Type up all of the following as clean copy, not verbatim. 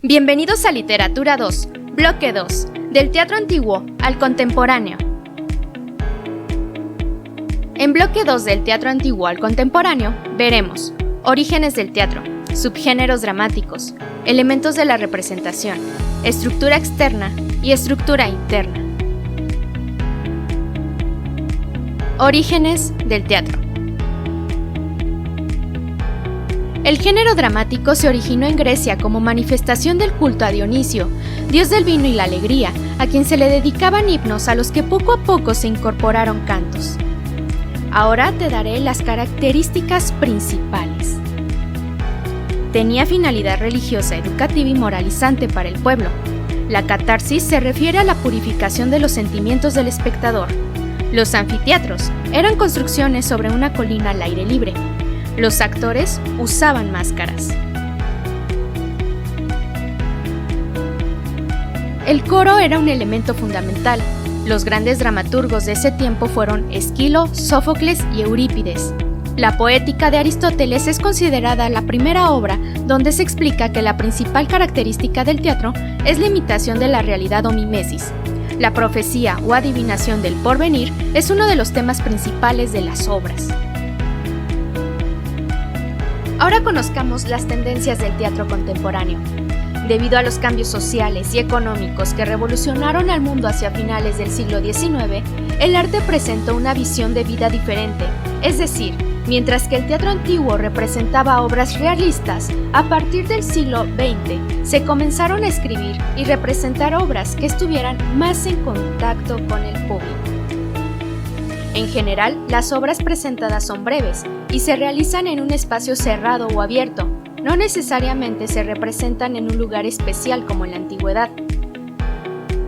Bienvenidos a Literatura 2, Bloque 2, del teatro antiguo al contemporáneo. En Bloque 2 del teatro antiguo al contemporáneo veremos orígenes del teatro, subgéneros dramáticos, elementos de la representación, estructura externa y estructura interna. Orígenes del teatro. El género dramático se originó en Grecia como manifestación del culto a Dionisio, dios del vino y la alegría, a quien se le dedicaban himnos a los que poco a poco se incorporaron cantos. Ahora te daré las características principales. Tenía finalidad religiosa, educativa y moralizante para el pueblo. La catarsis se refiere a la purificación de los sentimientos del espectador. Los anfiteatros eran construcciones sobre una colina al aire libre. Los actores usaban máscaras. El coro era un elemento fundamental. Los grandes dramaturgos de ese tiempo fueron Esquilo, Sófocles y Eurípides. La Poética de Aristóteles es considerada la primera obra donde se explica que la principal característica del teatro es la imitación de la realidad o mimesis. La profecía o adivinación del porvenir es uno de los temas principales de las obras. Ahora conozcamos las tendencias del teatro contemporáneo. Debido a los cambios sociales y económicos que revolucionaron al mundo hacia finales del siglo XIX, el arte presentó una visión de vida diferente, es decir, mientras que el teatro antiguo representaba obras realistas, a partir del siglo XX se comenzaron a escribir y representar obras que estuvieran más en contacto con el público. En general, las obras presentadas son breves y se realizan en un espacio cerrado o abierto, no necesariamente se representan en un lugar especial como en la antigüedad.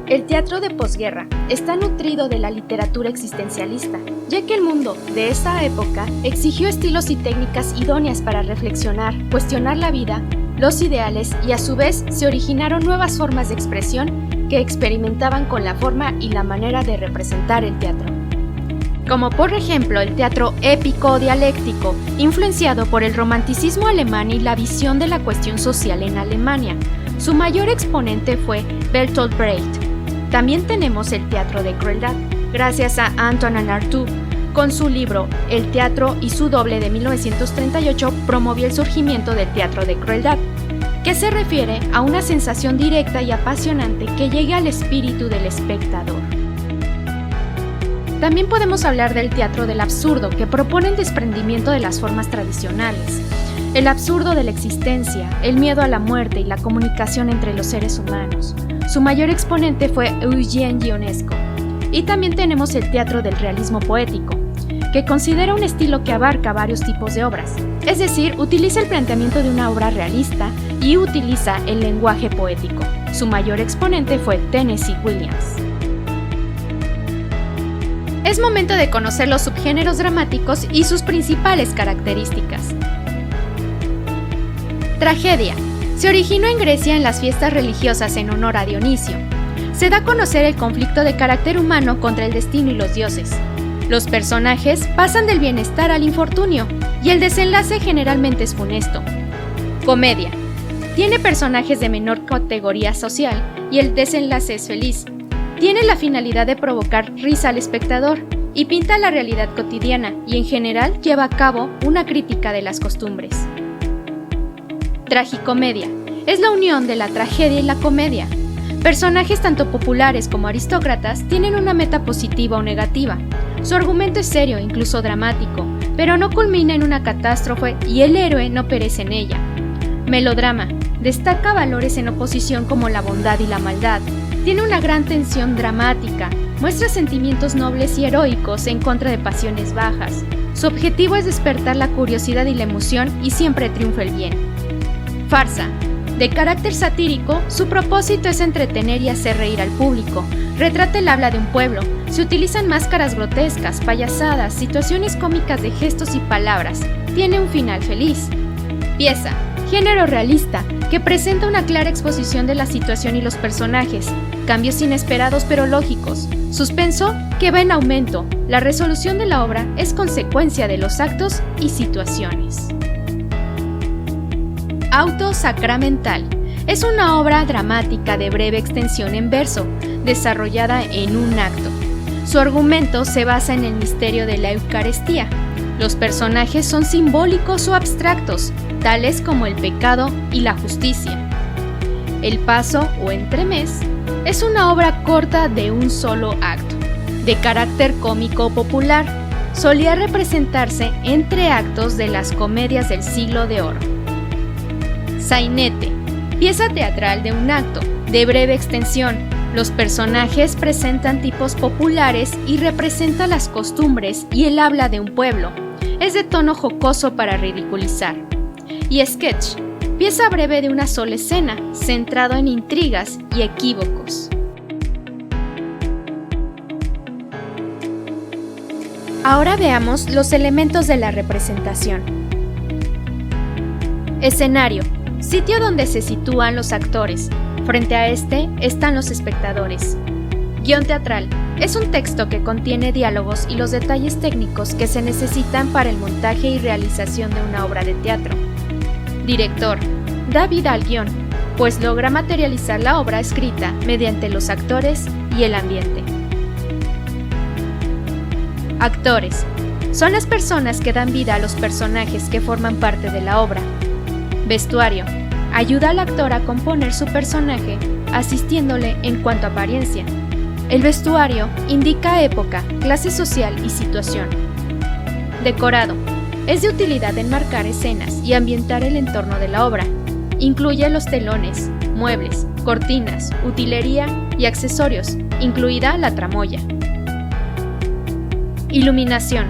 El teatro de posguerra está nutrido de la literatura existencialista, ya que el mundo de esa época exigió estilos y técnicas idóneas para reflexionar, cuestionar la vida, los ideales y a su vez se originaron nuevas formas de expresión que experimentaban con la forma y la manera de representar el teatro. Como por ejemplo el teatro épico o dialéctico, influenciado por el romanticismo alemán y la visión de la cuestión social en Alemania. Su mayor exponente fue Bertolt Brecht. También tenemos el teatro de crueldad, gracias a Antonin Artaud. Con su libro El teatro y su doble de 1938 promovió el surgimiento del teatro de crueldad, que se refiere a una sensación directa y apasionante que llega al espíritu del espectador. También podemos hablar del teatro del absurdo, que propone el desprendimiento de las formas tradicionales, el absurdo de la existencia, el miedo a la muerte y la comunicación entre los seres humanos. Su mayor exponente fue Eugene Ionesco. Y también tenemos el teatro del realismo poético, que considera un estilo que abarca varios tipos de obras, es decir, utiliza el planteamiento de una obra realista y utiliza el lenguaje poético. Su mayor exponente fue Tennessee Williams. Es momento de conocer los subgéneros dramáticos y sus principales características. Tragedia. Se originó en Grecia en las fiestas religiosas en honor a Dionisio. Se da a conocer el conflicto de carácter humano contra el destino y los dioses. Los personajes pasan del bienestar al infortunio y el desenlace generalmente es funesto. Comedia. Tiene personajes de menor categoría social y el desenlace es feliz. Tiene la finalidad de provocar risa al espectador y pinta la realidad cotidiana y en general lleva a cabo una crítica de las costumbres. Tragicomedia. Es la unión de la tragedia y la comedia. Personajes tanto populares como aristócratas tienen una meta positiva o negativa. Su argumento es serio, incluso dramático, pero no culmina en una catástrofe y el héroe no perece en ella. Melodrama. Destaca valores en oposición como la bondad y la maldad. Tiene una gran tensión dramática, muestra sentimientos nobles y heroicos en contra de pasiones bajas. Su objetivo es despertar la curiosidad y la emoción y siempre triunfa el bien. Farsa. De carácter satírico, su propósito es entretener y hacer reír al público. Retrata el habla de un pueblo. Se utilizan máscaras grotescas, payasadas, situaciones cómicas de gestos y palabras. Tiene un final feliz. Pieza. Género realista, que presenta una clara exposición de la situación y los personajes, cambios inesperados pero lógicos, suspenso que va en aumento, la resolución de la obra es consecuencia de los actos y situaciones. Auto sacramental. Es una obra dramática de breve extensión en verso, desarrollada en un acto. Su argumento se basa en el misterio de la Eucaristía. Los personajes son simbólicos o abstractos, tales como el pecado y la justicia. El Paso o Entremés es una obra corta de un solo acto, de carácter cómico popular. Solía representarse entre actos de las comedias del Siglo de Oro. Sainete, pieza teatral de un acto, de breve extensión. Los personajes presentan tipos populares y representa las costumbres y el habla de un pueblo. Es de tono jocoso para ridiculizar. Y sketch, pieza breve de una sola escena, centrado en intrigas y equívocos. Ahora veamos los elementos de la representación. Escenario, sitio donde se sitúan los actores. Frente a este están los espectadores. Guión teatral, es un texto que contiene diálogos y los detalles técnicos que se necesitan para el montaje y realización de una obra de teatro. Director, da vida al guión, pues logra materializar la obra escrita mediante los actores y el ambiente. Actores, son las personas que dan vida a los personajes que forman parte de la obra. Vestuario, ayuda al actor a componer su personaje, asistiéndole en cuanto a apariencia. El vestuario indica época, clase social y situación. Decorado, es de utilidad en marcar escenas y ambientar el entorno de la obra. Incluye los telones, muebles, cortinas, utilería y accesorios, incluida la tramoya. Iluminación,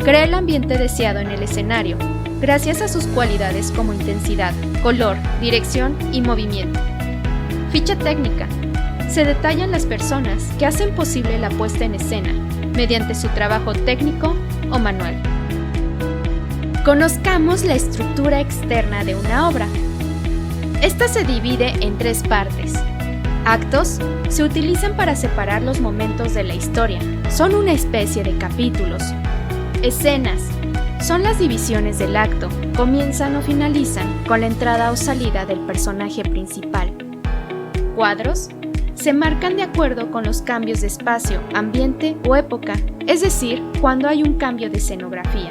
crea el ambiente deseado en el escenario, gracias a sus cualidades como intensidad, color, dirección y movimiento. Ficha técnica, se detallan las personas que hacen posible la puesta en escena, mediante su trabajo técnico o manual. Conozcamos la estructura externa de una obra. Esta se divide en 3 partes. Actos se utilizan para separar los momentos de la historia. Son una especie de capítulos. Escenas son las divisiones del acto. Comienzan o finalizan con la entrada o salida del personaje principal. Cuadros se marcan de acuerdo con los cambios de espacio, ambiente o época, es decir, cuando hay un cambio de escenografía.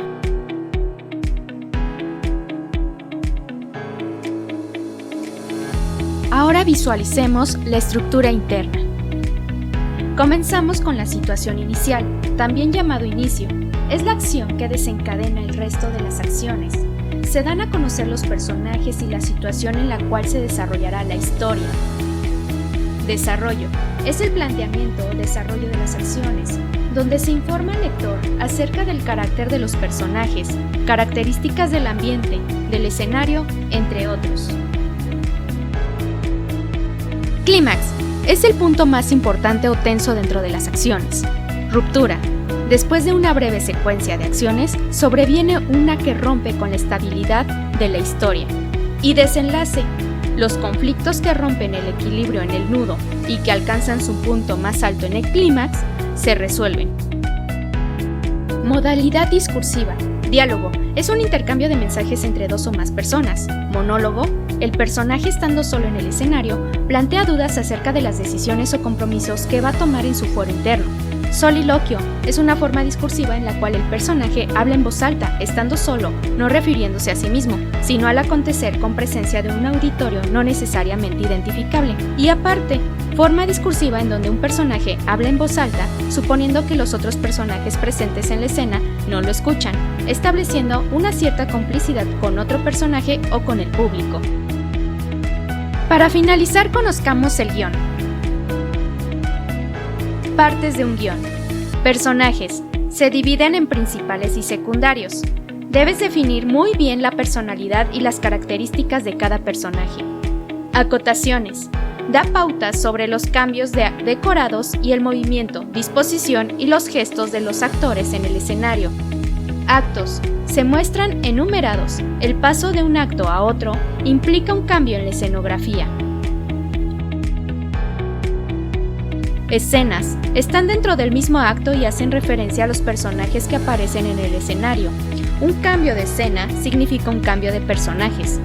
Ahora visualicemos la estructura interna. Comenzamos con la situación inicial, también llamado inicio. Es la acción que desencadena el resto de las acciones. Se dan a conocer los personajes y la situación en la cual se desarrollará la historia. Desarrollo es el planteamiento o desarrollo de las acciones, donde se informa al lector acerca del carácter de los personajes, características del ambiente, del escenario, entre otros. Clímax es el punto más importante o tenso dentro de las acciones. Ruptura. Después de una breve secuencia de acciones, sobreviene una que rompe con la estabilidad de la historia. Y desenlace. Los conflictos que rompen el equilibrio en el nudo y que alcanzan su punto más alto en el clímax, se resuelven. Modalidad discursiva. Diálogo. Es un intercambio de mensajes entre 2 o más personas. Monólogo. El personaje, estando solo en el escenario, plantea dudas acerca de las decisiones o compromisos que va a tomar en su foro interno. Soliloquio es una forma discursiva en la cual el personaje habla en voz alta, estando solo, no refiriéndose a sí mismo, sino al acontecer con presencia de un auditorio no necesariamente identificable. Y aparte, forma discursiva en donde un personaje habla en voz alta, suponiendo que los otros personajes presentes en la escena no lo escuchan, estableciendo una cierta complicidad con otro personaje o con el público. Para finalizar, conozcamos el guión. Partes de un guión. Personajes. Se dividen en principales y secundarios. Debes definir muy bien la personalidad y las características de cada personaje. Acotaciones. Da pautas sobre los cambios de decorados y el movimiento, disposición y los gestos de los actores en el escenario. Actos. Se muestran enumerados. El paso de un acto a otro implica un cambio en la escenografía. Escenas. Están dentro del mismo acto y hacen referencia a los personajes que aparecen en el escenario. Un cambio de escena significa un cambio de personajes.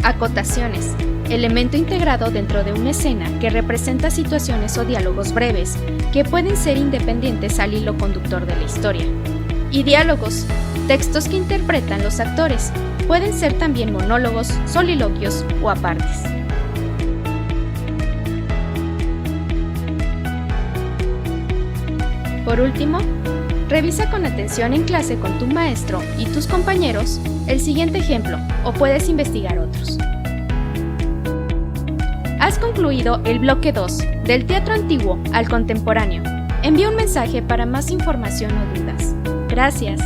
Acotaciones. elemento integrado dentro de una escena que representa situaciones o diálogos breves que pueden ser independientes al hilo conductor de la historia. Y diálogos, textos que interpretan los actores, pueden ser también monólogos, soliloquios o apartes. Por último, revisa con atención en clase con tu maestro y tus compañeros el siguiente ejemplo o puedes investigar otros. Has concluido el bloque 2 del teatro antiguo al contemporáneo. Envía un mensaje para más información o dudas. Gracias.